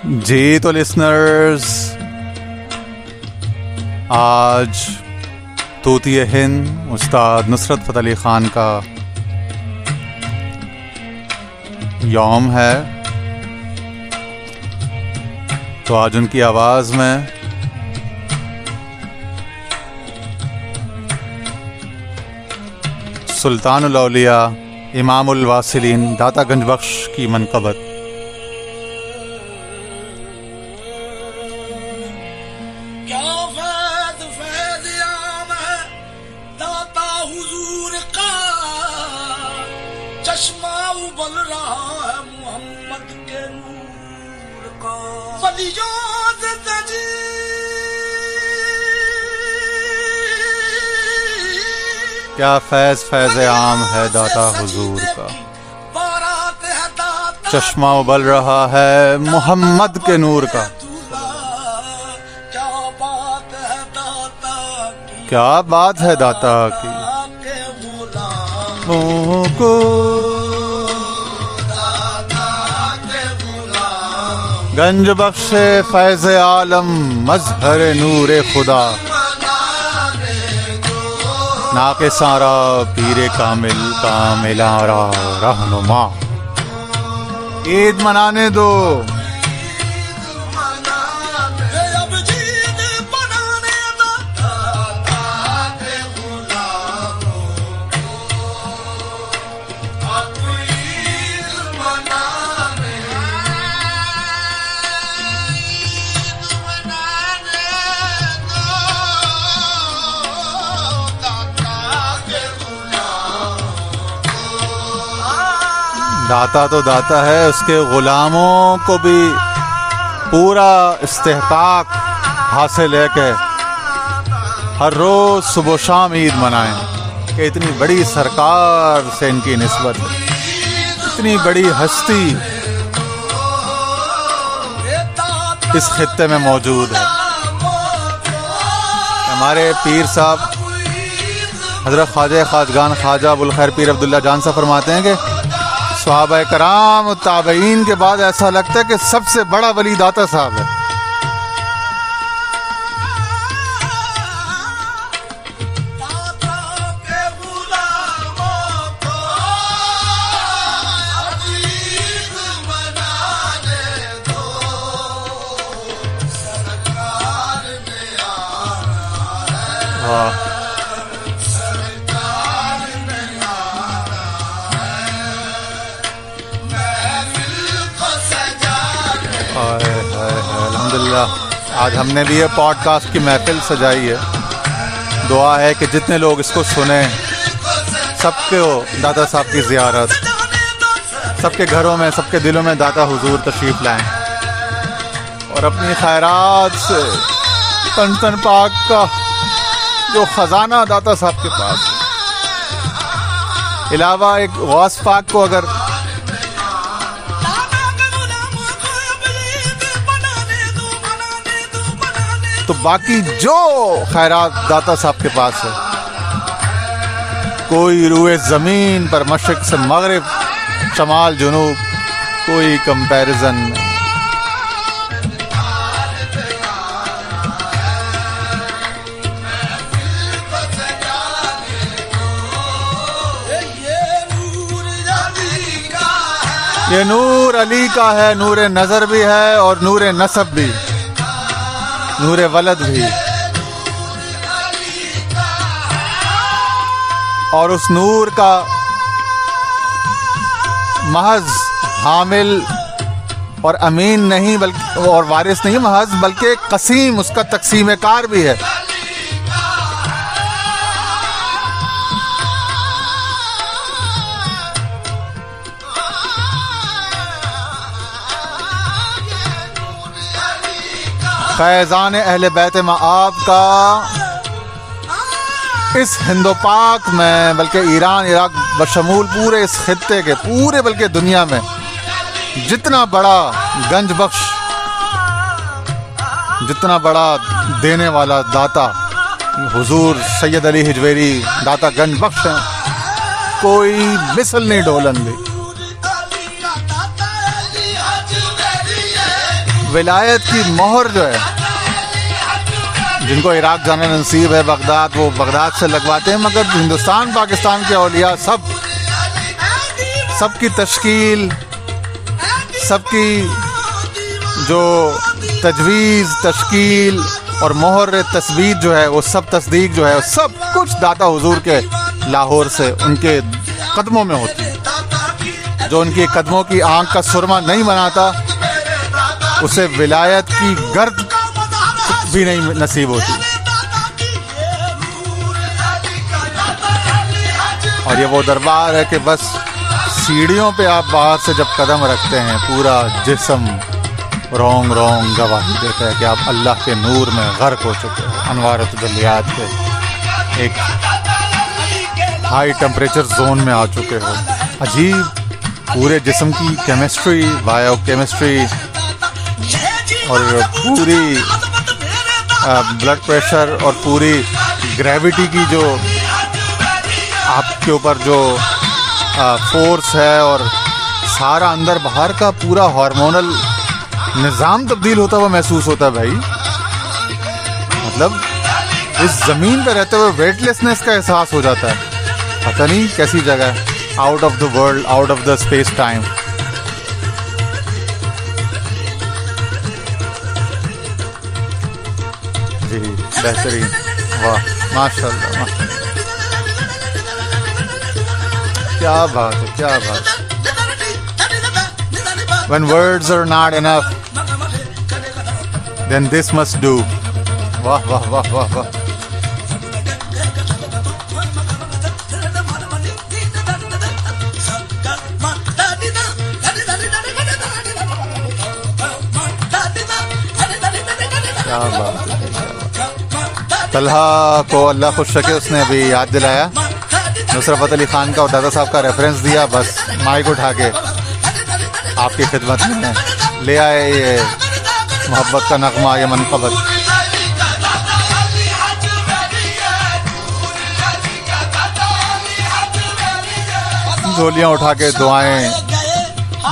جی تو لسنرز، آج طوطی ہند استاد نصرت فتح علی خان کا یوم ہے، تو آج ان کی آواز میں سلطان الاولیاء امام الواصلین داتا گنج بخش کی منقبت کیا فیض عام ہے داتا حضور کا، چشمہ ابل رہا ہے محمد کے نور کا، کیا بات ہے داتا کی کو گنج بخش فیض عالم مظہر نور خدا، ناقص سارا پیر کامل کاملارا رہنما، عید منانے دو داتا تو داتا ہے، اس کے غلاموں کو بھی پورا استحقاق حاصل ہے کہ ہر روز صبح و شام عید منائیں، کہ اتنی بڑی سرکار سے ان کی نسبت ہے، اتنی بڑی ہستی اس خطے میں موجود ہے۔ ہمارے پیر صاحب حضرت خواجہ خواجگان خواجہ ابوالخیر پیر عبداللہ جان صاحب فرماتے ہیں کہ صحابہ کرام و تابعین کے بعد ایسا لگتا ہے کہ سب سے بڑا ولی داتا صاحب ہے۔ الحمدللہ آج ہم نے بھی یہ پوڈ کاسٹ کی محفل سجائی ہے، دعا ہے کہ جتنے لوگ اس کو سنیں سب کو داتا صاحب کی زیارت، سب کے گھروں میں سب کے دلوں میں داتا حضور تشریف لائیں، اور اپنی خیرات سے تن تن پاک کا جو خزانہ داتا صاحب کے پاس ہے، علاوہ ایک غوث پاک کو اگر تو باقی جو خیرات داتا صاحب کے پاس ہے، کوئی روئے زمین پر مشرق سے مغرب شمال جنوب کوئی کمپیریزن نہیں۔ یہ نور علی کا ہے، نور نظر بھی ہے اور نور نسب بھی، نور ولد بھی، اور اس نور کا محض حامل اور امین نہیں بلکہ اور وارث نہیں محض، بلکہ قسیم، اس کا تقسیم کار بھی ہے۔ فیضان اہل بیت مآب کا اس ہند و پاک میں بلکہ ایران عراق بشمول پورے اس خطے کے پورے بلکہ دنیا میں جتنا بڑا گنج بخش، جتنا بڑا دینے والا داتا حضور سید علی ہجویری داتا گنج بخش ہیں، کوئی مثل نہیں ڈولن بھی۔ ولایت کی مہر جو ہے، جن کو عراق جانا نصیب ہے بغداد، وہ بغداد سے لگواتے ہیں، مگر ہندوستان پاکستان کے اولیاء سب کی تشکیل، سب کی جو تجویز، تشکیل اور مہر تثبیت جو ہے، وہ سب تصدیق جو ہے، سب کچھ داتا حضور کے لاہور سے ان کے قدموں میں ہوتی ہے۔ جو ان کے قدموں کی آنکھ کا سرما نہیں بناتا، اسے ولایت کی گرد بھی نہیں نصیب ہوتی۔ اور یہ وہ دربار ہے کہ بس سیڑھیوں پہ آپ باہر سے جب قدم رکھتے ہیں، پورا جسم رونگ رونگ گواہی دیتا ہے کہ آپ اللہ کے نور میں غرق ہو چکے ہیں، انوار و تجلیات کے ایک ہائی ٹمپریچر زون میں آ چکے ہو۔ عجیب پورے جسم کی کیمسٹری، بایو کیمسٹری اور پوری بلڈ پریشر اور پوری گریوٹی کی جو آپ کے اوپر جو فورس ہے، اور سارا اندر باہر کا پورا ہارمونل نظام تبدیل ہوتا ہوا محسوس ہوتا ہے بھائی۔ مطلب اس زمین پہ رہتے ہوئے ویٹ لیسنس کا احساس ہو جاتا ہے، پتہ نہیں کیسی جگہ ہے، out of the world, out of the space time. جی بہترین، واہ ماشاء اللہ، ماشاء اللہ، کیا بات ہے، کیا بات ہے۔ When words are not enough, then this must do. واہ واہ واہ واہ واہ۔ کیا بات ہے۔ طلحہ کو اللہ خوش رکھے، اس نے ابھی یاد دلایا، نصرت فتح علی خان کا اور دادا صاحب کا ریفرنس دیا، بس مائک اٹھا کے آپ کی خدمت میں لے آئے یہ محبت کا نغمہ، یہ منقبت۔ جھولیاں اٹھا کے دعائیں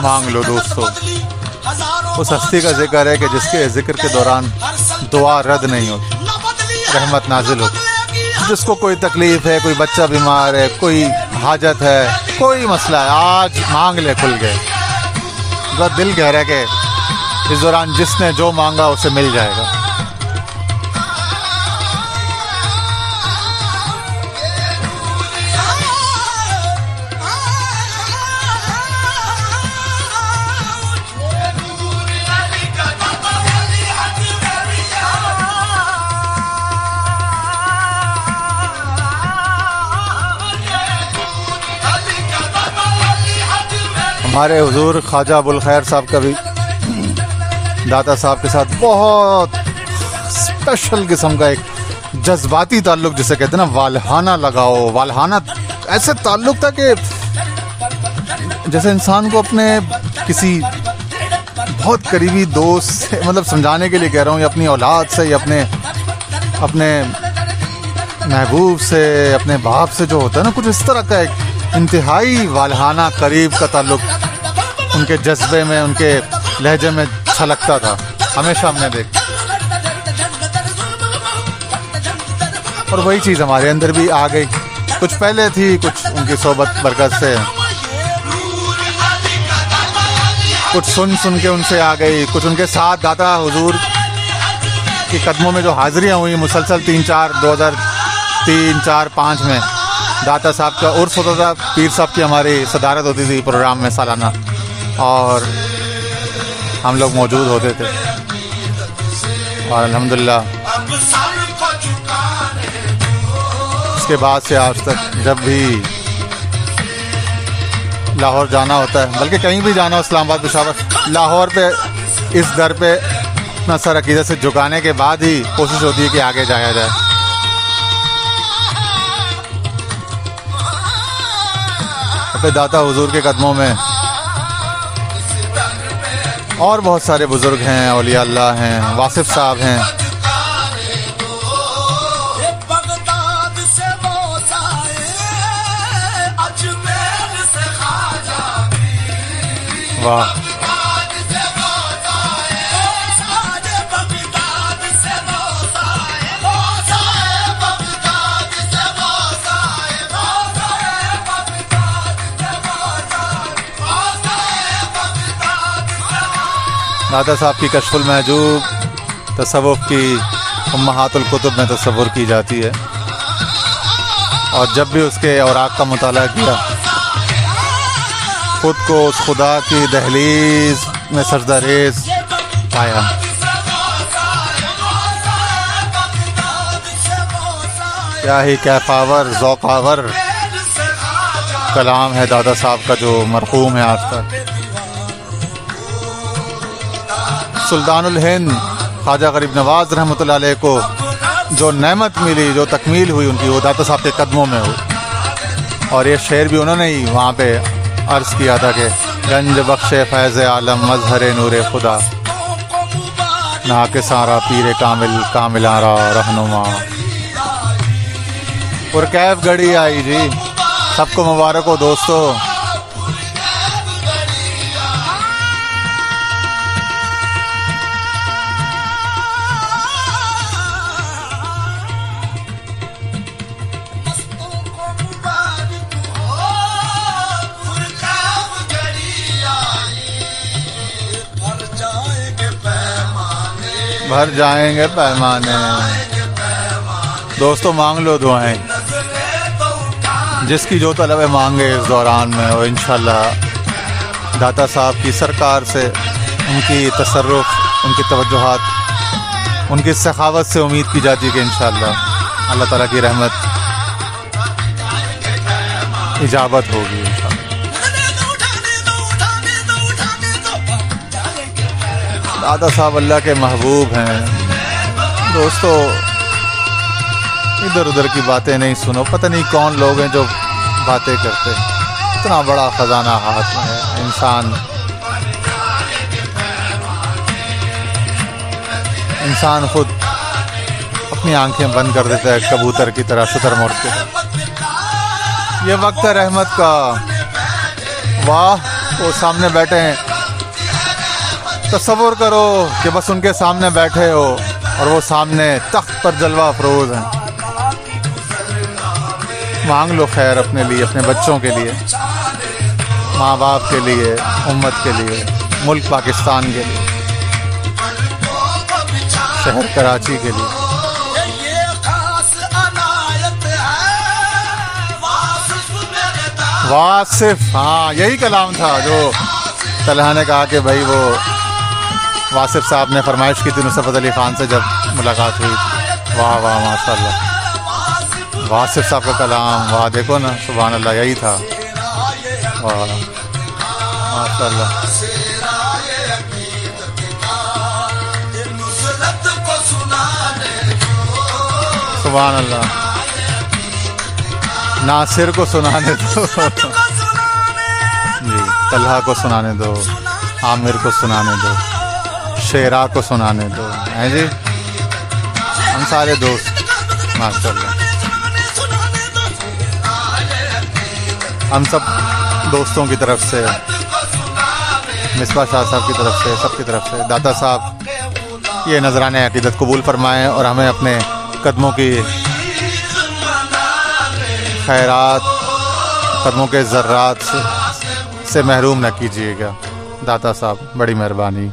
مانگ لو دوستو۔ اس ہستی کا ذکر ہے کہ جس کے ذکر کے دوران دعا رد نہیں ہوتی، رحمت نازل ہوتی۔ جس کو کوئی تکلیف ہے، کوئی بچہ بیمار ہے، کوئی حاجت ہے، کوئی مسئلہ ہے، آج مانگ لے، کھل گئے۔ بس دل کہہ رہا ہے کہ اس دوران جس نے جو مانگا اسے مل جائے گا۔ ہمارے حضور خواجہ ابوالخیر صاحب کا بھی داتا صاحب کے ساتھ بہت اسپیشل قسم کا ایک جذباتی تعلق، جسے کہتے ہیں نا والہانہ لگاؤ، والہانہ ایسے تعلق تھا کہ جیسے انسان کو اپنے کسی بہت قریبی دوست سے، مطلب سمجھانے کے لیے کہہ رہا ہوں، یا اپنی اولاد سے، یا اپنے محبوب سے، اپنے باپ سے جو ہوتا ہے نا، کچھ اس طرح کا ایک انتہائی والہانہ قریب کا تعلق ان کے جذبے میں، ان کے لہجے میں چھلکتا تھا، ہمیشہ ہم نے دیکھا۔ اور وہی چیز ہمارے اندر بھی آ گئی، کچھ پہلے تھی، کچھ ان کی صحبت برکت سے، کچھ سن کے ان سے آ گئی، کچھ ان کے ساتھ داتا حضور کے قدموں میں جو حاضریاں ہوئی مسلسل 2003 4 5 میں داتا صاحب کا عرس ہوتا تھا، پیر صاحب کی ہماری صدارت ہوتی تھی پروگرام میں سالانہ، اور ہم لوگ موجود ہوتے تھے، اور الحمدللہ اس کے بعد سے آج تک جب بھی لاہور جانا ہوتا ہے، بلکہ کہیں بھی جانا ہو، اسلام آباد، پشاور، لاہور پہ اس در پہ اپنا سر عقیدت سے جھکانے کے بعد ہی کوشش ہوتی ہے کہ آگے جایا جائے۔ داتا حضور کے قدموں میں اور بہت سارے بزرگ ہیں، اولیاء اللہ ہیں، واصف صاحب ہیں، واہ دادا صاحب کی کشف المحجوب تصوف کی امہات الکتب میں تصور کی جاتی ہے، اور جب بھی اس کے اوراق کا مطالعہ کیا خود کو اس خدا کی دہلیز میں سجدہ ریز پایا۔ کیا ہی کیفاور ذوقاور کلام ہے دادا صاحب کا جو مرحوم ہے آج تک۔ سلطان الہند خواجہ غریب نواز رحمۃ اللہ علیہ کو جو نعمت ملی، جو تکمیل ہوئی ان کی، وہ دادا صاحب کے قدموں میں ہوئی۔ اور یہ شعر بھی انہوں نے ہی وہاں پہ عرض کیا تھا کہ گنج بخش فیض عالم مظہر نور خدا، نہ کے سارا پیر کامل کامل آرا رہنما۔ اور کیف گھڑی آئی جی، سب کو مبارک ہو دوستو۔ بھر جائیں گے پیمانے، دوستو مانگ لو دعائیں، جس کی جو طلب ہے مانگے اس دوران میں، اور انشاءاللہ داتا صاحب کی سرکار سے، ان کی تصرف، ان کی توجہات، ان کی سخاوت سے امید کی جاتی ہے کہ انشاءاللہ اللہ تعالیٰ کی رحمت اجابت ہوگی انشاءاللہ۔ دادا صاحب اللہ کے محبوب ہیں دوستو، ادھر ادھر کی باتیں نہیں سنو، پتہ نہیں کون لوگ ہیں جو باتیں کرتے ہیں۔ اتنا بڑا خزانہ ہاتھ میں ہے، انسان خود اپنی آنکھیں بند کر دیتا ہے کبوتر کی طرح شتر مرغ کے۔ یہ وقت ہے رحمت کا، واہ وہ سامنے بیٹھے ہیں، تصور کرو کہ بس ان کے سامنے بیٹھے ہو اور وہ سامنے تخت پر جلوہ افروز ہیں۔ مانگ لو خیر اپنے لیے، اپنے بچوں کے لیے، ماں باپ کے لیے، امت کے لیے، ملک پاکستان کے لیے، شہر کراچی کے لیے۔ واصف، ہاں یہی کلام تھا جو طلحہ نے کہا کہ بھائی وہ واصف صاحب نے فرمائش کی تھی نصرت علی خان سے جب ملاقات ہوئی تھی۔ واہ واہ ماشاء اللہ، واصف صاحب کا کلام، واہ دیکھو نا، سبحان اللہ یہی تھا، واہ ماشاء اللہ۔ سبحان اللہ، ناصر کو سنانے دو جی، طلحہ کو سنانے دو، عامر کو سنانے دو، شیرا کو سنانے دو، ہیں جی ہم سارے دوست ماشاء اللہ۔ ہم سب دوستوں کی طرف سے، مصباح شاہ صاحب کی طرف سے، سب کی طرف سے داتا صاحب یہ نذرانِ عقیدت قبول فرمائیں اور ہمیں اپنے قدموں کی خیرات، قدموں کے ذرات سے محروم نہ کیجیے گا۔ داتا صاحب بڑی مہربانی۔